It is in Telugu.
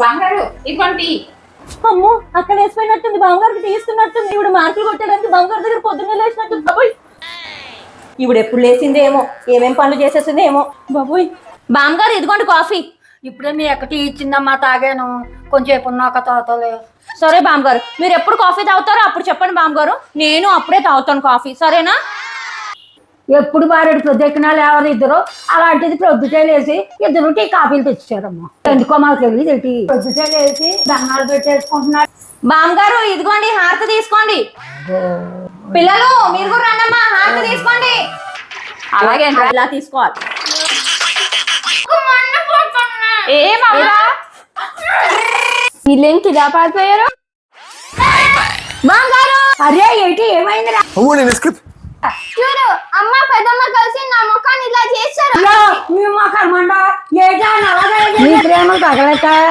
బాంగారు ఇదిగోండి. అమ్మో అక్కడ వేసిపోయినట్టుంది, బావగారికి తీస్తున్నట్టుంది. ఇప్పుడు మార్కులు కొట్టడానికి బావగారి దగ్గర పొద్దున్నే లేచినట్టుంది బాబోయ్. ఇప్పుడు ఎప్పుడు లేచిందేమో, ఏమేం పనులు చేసేసిందేమో బాబోయ్. బామ్మగారు ఇదిగోండి కాఫీ. ఇప్పుడే మీ ఎక్కటి ఇచ్చిందమ్మా, తాగాను. కొంచెంసేపు ఉన్నాక తాతలే. సరే బామ్మగారు, మీరు ఎప్పుడు కాఫీ తాగుతారో అప్పుడు చెప్పండి బామ్మగారు, నేను అప్పుడే తాగుతాను కాఫీ, సరేనా? ఎప్పుడు బారెడు ప్రొద్దెక్కినా లేవరు ఇద్దరు, అలాంటిది ప్రొద్దుటే లేసి ఇద్దరు టీ కాఫీలు తెచ్చారమ్మా. ఎందుకో మాకు తెలియదు ఏంటి, ప్రొద్దుటే లేసి దండాలు పెట్టేసుకుంటున్నారు. బామ్మగారు ఇదిగోండి హారతి తీసుకోండి. పిల్లలు మీరు కూడా రండమ్మా, హారతి తీసుకోండి. అలాగే ఇలా తీసుకోవాలి. వీళ్ళేంటి ఇలా పారిపోయారు? బామ్మగారు అరే ఏంటి ఏమైందిరా? చూడు అమ్మ పెద్దమ్మ కలిసి నా ముఖాన్ని ఇలా చేశారు. మీ మొక్కమండ ఏటా అలాగే ప్రేమలు తగలట.